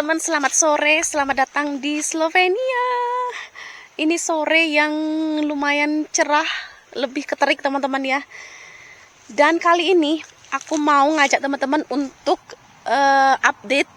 teman-teman, selamat sore, selamat datang di Slovenia. Ini sore yang lumayan cerah, lebih ke terik teman-teman ya. Dan kali ini aku mau ngajak teman-teman untuk update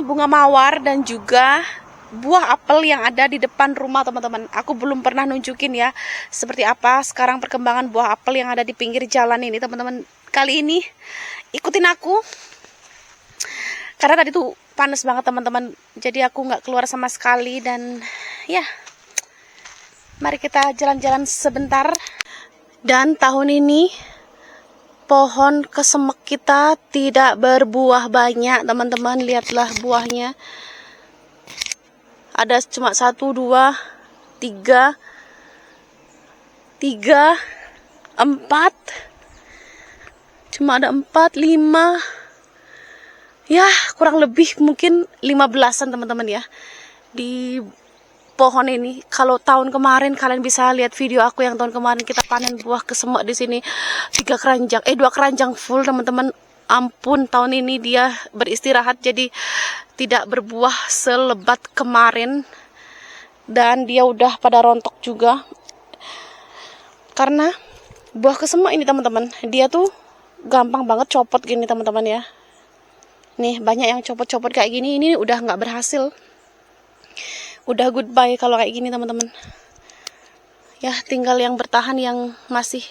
bunga mawar dan juga buah apel yang ada di depan rumah teman-teman. Aku belum pernah nunjukin ya seperti apa sekarang perkembangan buah apel yang ada di pinggir jalan ini teman-teman. Kali ini ikutin aku karena tadi tuh panas banget teman-teman, jadi aku nggak keluar sama sekali. Dan ya, mari kita jalan-jalan sebentar. Dan tahun ini pohon kesemek kita tidak berbuah banyak teman-teman. Lihatlah buahnya, ada cuma 1, 2, 3, 4, cuma ada 4, 5, ya kurang lebih mungkin 15-an teman-teman ya di pohon ini. Kalau tahun kemarin kalian bisa lihat video aku yang tahun kemarin kita panen buah kesemek di sini 2 keranjang full teman-teman. Ampun, tahun ini dia beristirahat jadi tidak berbuah selebat kemarin, dan dia udah pada rontok juga karena buah kesemek ini teman-teman, dia tuh gampang banget copot gini teman-teman ya. Nih banyak yang copot-copot kayak gini, ini udah nggak berhasil, udah goodbye kalau kayak gini teman-teman ya. Tinggal yang bertahan, yang masih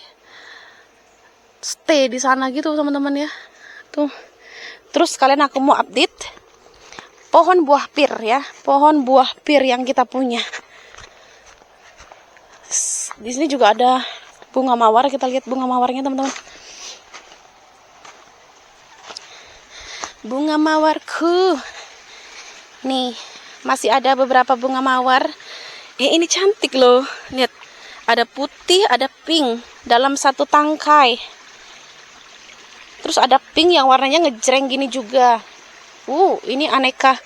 stay di sana gitu teman-teman ya. Tuh, terus kalian aku mau update pohon buah pir ya, pohon buah pir yang kita punya. Di sini juga ada bunga mawar, kita lihat bunga mawarnya teman-teman. Bunga mawarku nih, masih ada beberapa bunga mawar. Ini cantik loh, lihat, ada putih, ada pink dalam satu tangkai. Terus ada pink yang warnanya ngejreng gini juga. Ini aneka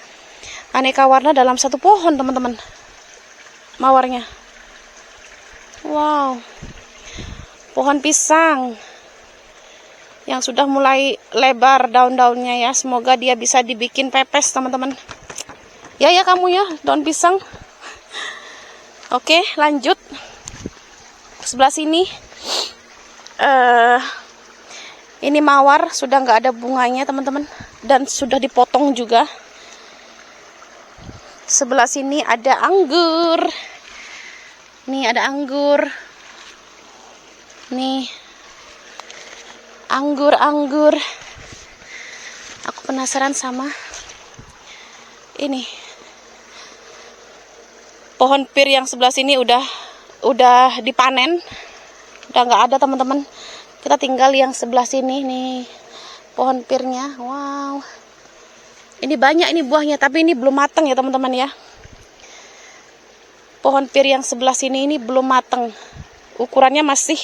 warna dalam satu pohon teman-teman mawarnya. Wow, pohon pisang yang sudah mulai lebar daun-daunnya ya. Semoga dia bisa dibikin pepes teman-teman. Ya kamu ya, daun pisang. Oke, lanjut. Sebelah sini ini mawar sudah nggak ada bunganya teman-teman, dan sudah dipotong juga. Sebelah sini ada anggur. Nih ada anggur. Nih anggur. Aku penasaran sama ini. Pohon pir yang sebelah sini udah dipanen. Udah nggak ada teman-teman. Kita tinggal yang sebelah sini nih, pohon pirnya. Wow. Ini banyak ini buahnya, tapi ini belum matang ya teman-teman ya. Pohon pir yang sebelah sini ini belum matang. Ukurannya masih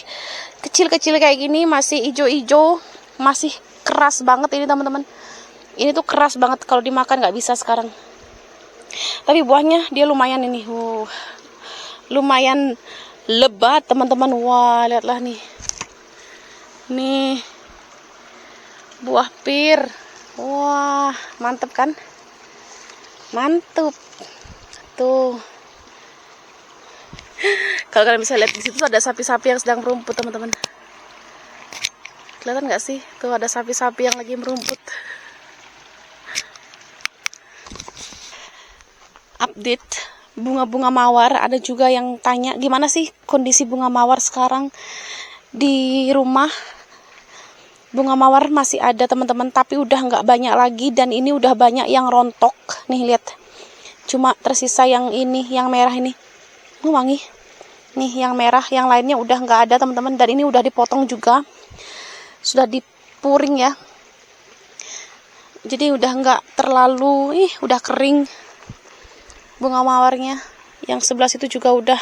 kecil-kecil kayak gini, masih hijau-hijau, masih keras banget ini teman-teman. Ini tuh keras banget, kalau dimakan nggak bisa sekarang. Tapi buahnya dia lumayan ini, lumayan lebat teman-teman. Wah, lihatlah nih. Nih buah pir. Wah, mantep kan? Mantap. Tuh. Kalau kalian bisa lihat di situ ada sapi-sapi yang sedang merumput teman-teman. Kelihatan nggak sih? Tuh ada sapi-sapi yang lagi merumput. Update bunga-bunga mawar. Ada juga yang tanya gimana sih kondisi bunga mawar sekarang di rumah. Bunga mawar masih ada teman-teman, tapi udah nggak banyak lagi, dan ini udah banyak yang rontok. Nih lihat, cuma tersisa yang ini, yang merah ini. Wangi. Nih yang merah, yang lainnya udah nggak ada teman-teman, dan ini udah dipotong juga, sudah dipuring ya. Jadi udah nggak terlalu, udah kering bunga mawarnya. Yang sebelah situ juga udah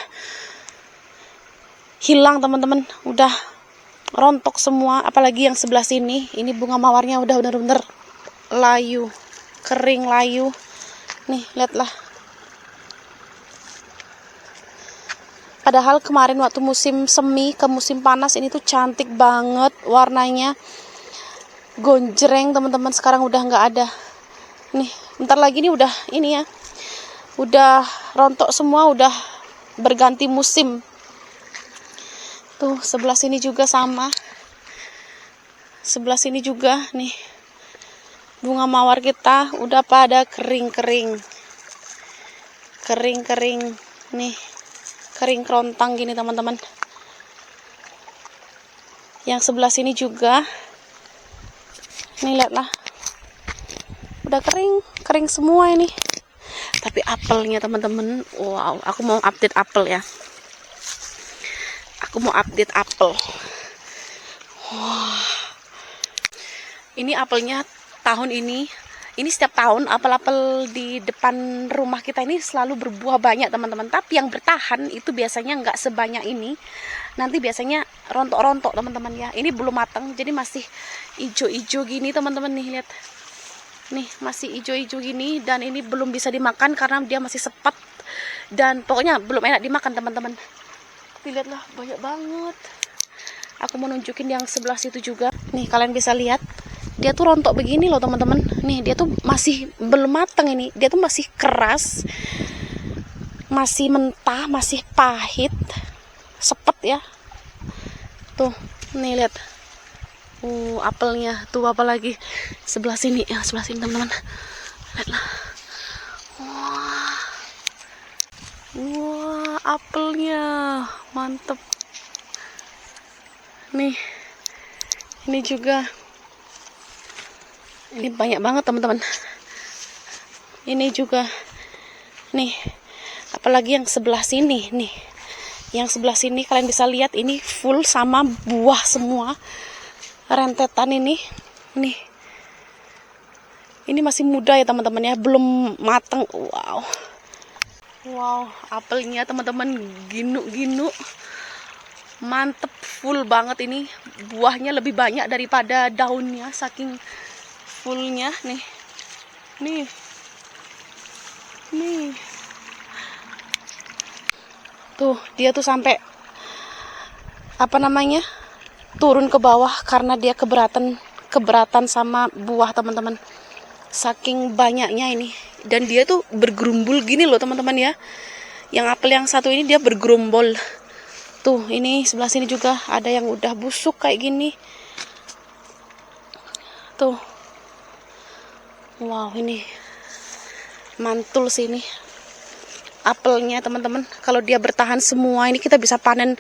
hilang teman-teman, udah rontok semua. Apalagi yang sebelah sini, ini bunga mawarnya udah bener-bener layu, kering layu. Nih lihatlah. Padahal kemarin waktu musim semi ke musim panas ini tuh cantik banget warnanya. gonjreng teman-teman, sekarang udah nggak ada. Nih, bentar lagi nih udah ini ya. Udah rontok semua, udah berganti musim. Tuh, sebelah sini juga sama. Sebelah sini juga nih. Bunga mawar kita udah pada kering-kering. Kering-kering nih. Kering kerontang gini teman-teman. Yang sebelah sini juga. Nih lihatlah. Udah kering semua ini. Tapi apelnya teman-teman, wow, aku mau update apel ya. Aku mau update apel. Wah. Ini apelnya tahun ini setiap tahun apel-apel di depan rumah kita ini selalu berbuah banyak teman-teman. Tapi yang bertahan itu biasanya nggak sebanyak ini. Nanti biasanya rontok-rontok teman-teman ya. Ini belum matang, jadi masih ijo-ijo gini teman-teman nih, lihat. Nih masih ijo-ijo gini, dan ini belum bisa dimakan karena dia masih sepat dan pokoknya belum enak dimakan teman-teman. Lihatlah, banyak banget. Aku mau nunjukin yang sebelah situ juga. Nih kalian bisa lihat, dia tuh rontok begini loh teman-teman. Nih dia tuh masih belum matang ini. Dia tuh masih keras, masih mentah, masih pahit, sepet ya. Tuh, nih lihat. Apelnya tuh, apa lagi sebelah sini ya, sebelah sini teman-teman. Lihatlah. Wah, apelnya mantep. Nih, ini juga. Ini banyak banget teman-teman. Ini juga. Nih, apalagi yang sebelah sini nih. Yang sebelah sini kalian bisa lihat ini full sama buah semua. Rentetan ini. Nih. Ini masih muda ya teman-teman ya, belum matang. Wow. Wow, apelnya teman-teman ginu-ginu. Mantep, full banget ini. Buahnya lebih banyak daripada daunnya, saking fullnya nih. Nih. Nih. Tuh, dia tuh sampai apa namanya? Turun ke bawah karena dia keberatan sama buah teman-teman. Saking banyaknya ini, dan dia tuh bergerumbul gini loh teman-teman ya. Yang apel yang satu ini dia bergerombol. Tuh, ini sebelah sini juga ada yang udah busuk kayak gini. Tuh. Wow, ini mantul sini apelnya teman-teman. Kalau dia bertahan semua ini kita bisa panen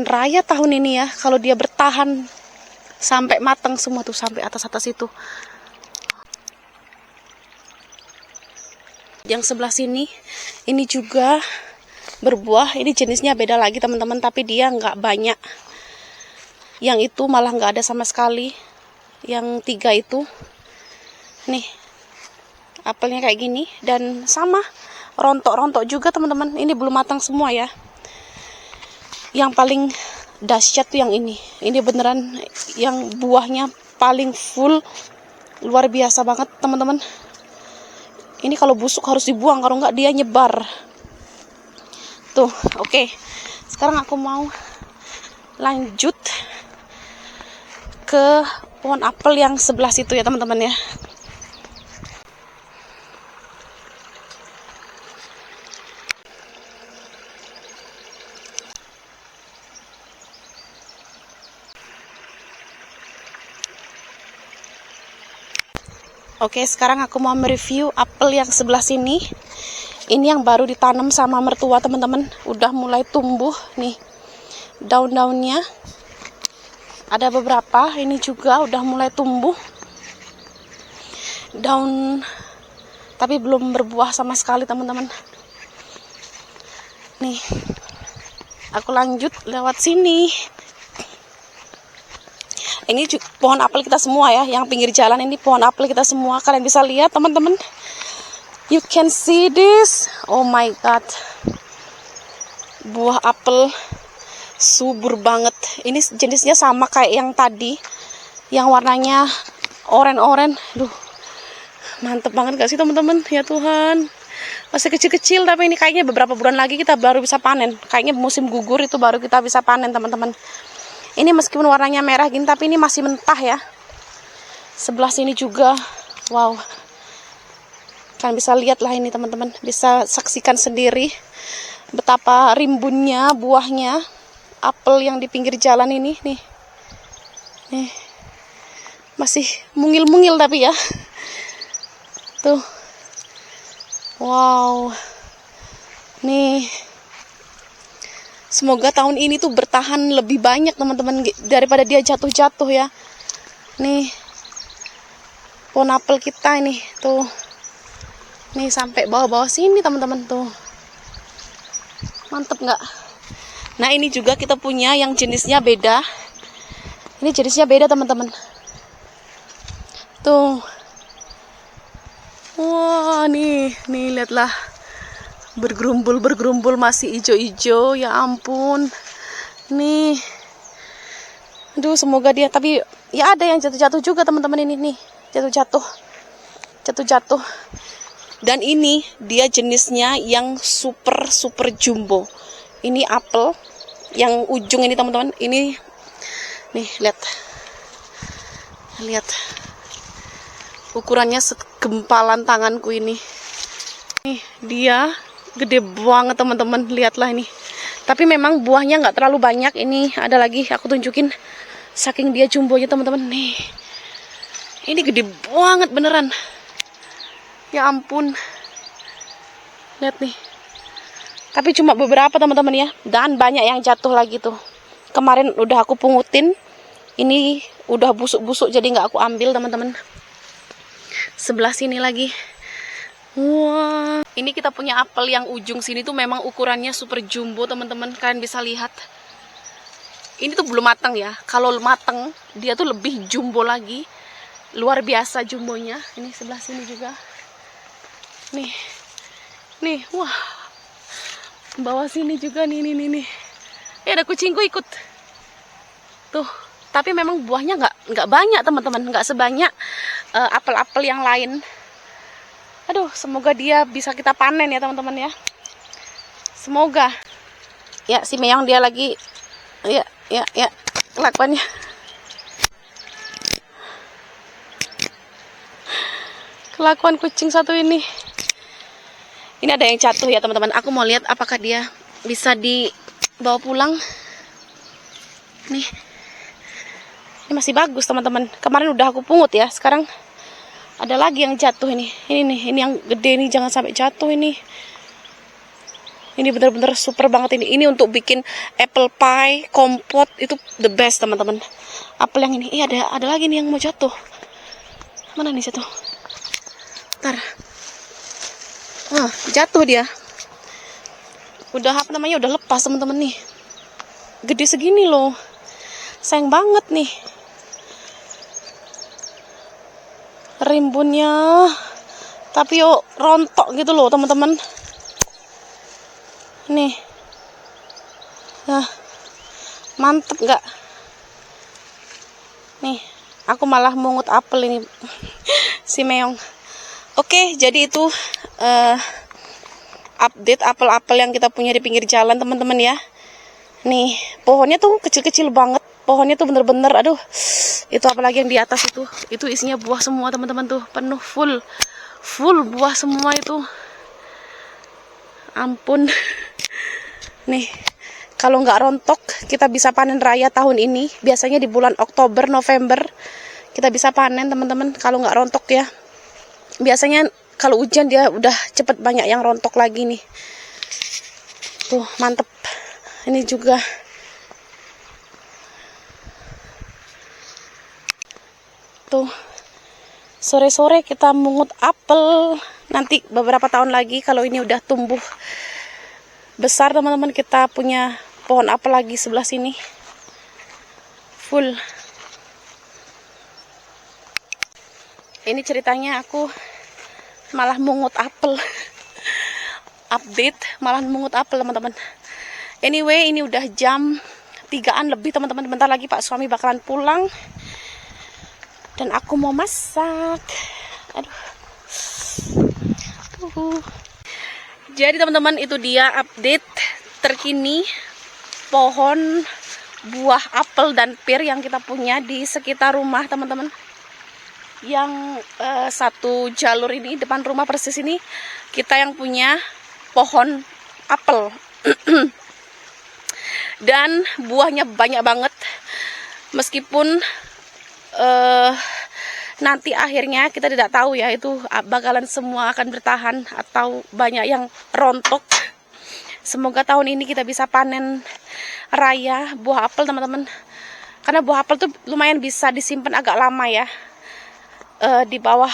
raya tahun ini ya. Kalau dia bertahan sampai matang semua tuh, sampai atas itu. Yang sebelah sini ini juga berbuah. Ini jenisnya beda lagi teman-teman, tapi dia nggak banyak. Yang itu malah nggak ada sama sekali. Yang 3 itu nih apelnya kayak gini, dan sama rontok-rontok juga teman-teman. Ini belum matang semua ya. Yang paling dahsyat tuh yang ini. Ini beneran yang buahnya paling full, luar biasa banget teman-teman. Ini kalau busuk harus dibuang, kalau nggak dia nyebar. Tuh, oke. Sekarang aku mau lanjut ke pohon apel yang sebelah situ ya teman-teman ya. Oke, sekarang aku mau mereview apel yang sebelah sini. Ini yang baru ditanam sama mertua teman-teman. Udah mulai tumbuh nih daun-daunnya. Ada beberapa, ini juga udah mulai tumbuh daun, tapi belum berbuah sama sekali teman-teman. Nih, aku lanjut lewat sini. Ini pohon apel kita semua ya, yang pinggir jalan ini pohon apel kita semua. Kalian bisa lihat teman-teman. You can see this. Oh my god. Buah apel subur banget. Ini jenisnya sama kayak yang tadi, yang warnanya oranye-oranye. Duh, mantep banget gak sih teman-teman? Ya Tuhan. Masih kecil-kecil, tapi ini kayaknya beberapa bulan lagi kita baru bisa panen. Kayaknya musim gugur itu baru kita bisa panen teman-teman. Ini meskipun warnanya merah gini, tapi ini masih mentah ya. Sebelah sini juga. Wow. Kalian bisa lihat lah ini teman-teman. Bisa saksikan sendiri betapa rimbunnya buahnya apel yang di pinggir jalan ini. Nih. Nih. Masih mungil-mungil tapi ya. Tuh. Wow. Nih. Semoga tahun ini tuh bertahan lebih banyak teman-teman daripada dia jatuh-jatuh ya. Nih. Pohon apel kita ini tuh. Nih sampai bawah-bawah sini teman-teman tuh. Mantep nggak? Nah ini juga kita punya yang jenisnya beda. Ini jenisnya beda teman-teman. Tuh. Wah nih lihatlah. Bergerumbul masih hijau-hijau. Ya ampun. Nih. Aduh semoga dia, tapi ya ada yang jatuh-jatuh juga teman-teman ini nih. Jatuh-jatuh. Dan ini dia jenisnya yang super jumbo. Ini apel yang ujung ini teman-teman. Ini nih lihat ukurannya segempalan tanganku ini. Nih dia gede banget teman-teman, lihatlah ini. Tapi memang buahnya nggak terlalu banyak. Ini ada lagi aku tunjukin, saking dia jumbonya teman-teman. Nih ini gede banget beneran. Ya ampun. Lihat nih. Tapi cuma beberapa teman-teman ya. Dan banyak yang jatuh lagi tuh. Kemarin udah aku pungutin. Ini udah busuk-busuk jadi nggak aku ambil teman-teman. Sebelah sini lagi. Wah. Ini kita punya apel yang ujung sini tuh memang ukurannya super jumbo teman-teman. Kalian bisa lihat. Ini tuh belum matang ya. Kalau matang dia tuh lebih jumbo lagi. Luar biasa jumbonya. Ini sebelah sini juga. Nih, wah, bawah sini juga nih. Ya ada kucingku ikut. Tuh, tapi memang buahnya nggak banyak teman-teman, nggak sebanyak apel-apel yang lain. Aduh, semoga dia bisa kita panen ya teman-teman ya. Semoga. Ya si Meong dia lagi, ya kelakuannya. Kelakuan kucing satu ini. Ini ada yang jatuh ya teman-teman. Aku mau lihat apakah dia bisa dibawa pulang. Nih. Ini masih bagus teman-teman. Kemarin udah aku pungut ya. Sekarang ada lagi yang jatuh ini. Ini yang gede nih, jangan sampai jatuh ini. Ini bener-bener super banget ini. Ini untuk bikin apple pie, kompot itu the best teman-teman. Apel yang ini. Ada lagi nih yang mau jatuh. Mana nih jatuh? Bentar. Jatuh dia. Udah udah lepas teman-teman nih. Gede segini loh. Sayang banget nih. Rimbunnya. Tapi rontok gitu loh teman-teman. Nih. Nah. Mantep nggak? Nih. Aku malah mungut apel ini. Si Meong. Oke, jadi itu update apel-apel yang kita punya di pinggir jalan teman-teman ya. Nih, pohonnya tuh kecil-kecil banget. Pohonnya tuh bener-bener, aduh. Itu apalagi yang di atas itu isinya buah semua teman-teman tuh, penuh full buah semua itu. Ampun. Nih, kalau nggak rontok kita bisa panen raya tahun ini. Biasanya di bulan Oktober, November kita bisa panen teman-teman. Kalau nggak rontok ya. Biasanya kalau hujan dia udah cepet banyak yang rontok lagi nih. Tuh mantep. Ini juga. Tuh sore-sore kita mungut apel. Nanti beberapa tahun lagi kalau ini udah tumbuh besar teman-teman, kita punya pohon apel lagi sebelah sini. Full. Ini ceritanya aku malah mungut apel. Update, malah mungut apel teman-teman. Anyway, ini udah jam 3-an lebih teman-teman. Bentar lagi Pak suami bakalan pulang. Dan aku mau masak. Aduh. Jadi teman-teman, itu dia update terkini pohon buah apel dan pir yang kita punya di sekitar rumah teman-teman. yang satu jalur ini, depan rumah persis ini, kita yang punya pohon apel. Dan buahnya banyak banget. Meskipun nanti akhirnya kita tidak tahu ya, itu bakalan semua akan bertahan atau banyak yang rontok. Semoga tahun ini kita bisa panen raya buah apel, teman-teman. Karena buah apel tuh lumayan bisa disimpan agak lama ya, di bawah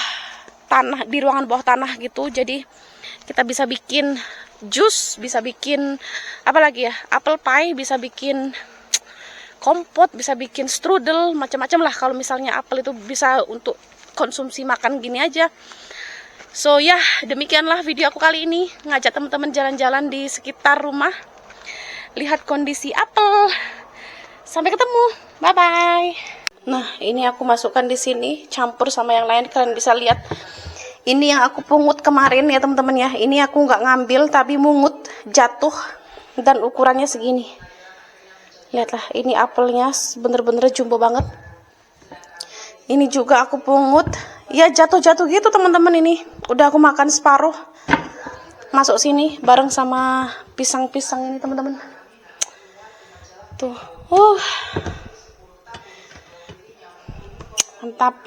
tanah, di ruangan bawah tanah gitu. Jadi kita bisa bikin jus, bisa bikin apa lagi ya, apple pie, bisa bikin kompot, bisa bikin strudel, macam-macam lah. Kalau misalnya apel itu bisa untuk konsumsi makan gini aja. So ya, demikianlah video aku kali ini, ngajak teman-teman jalan-jalan di sekitar rumah, lihat kondisi apel. Sampai ketemu, bye bye. Nah, ini aku masukkan di sini, campur sama yang lain. Kalian bisa lihat, ini yang aku pungut kemarin ya teman-teman ya. Ini aku nggak ngambil tapi mungut, jatuh, dan ukurannya segini. Lihatlah, ini apelnya bener-bener jumbo banget. Ini juga aku pungut, ya jatuh-jatuh gitu teman-teman. Ini udah aku makan separuh, masuk sini bareng sama pisang-pisang ini teman-teman. Tuh, mantap.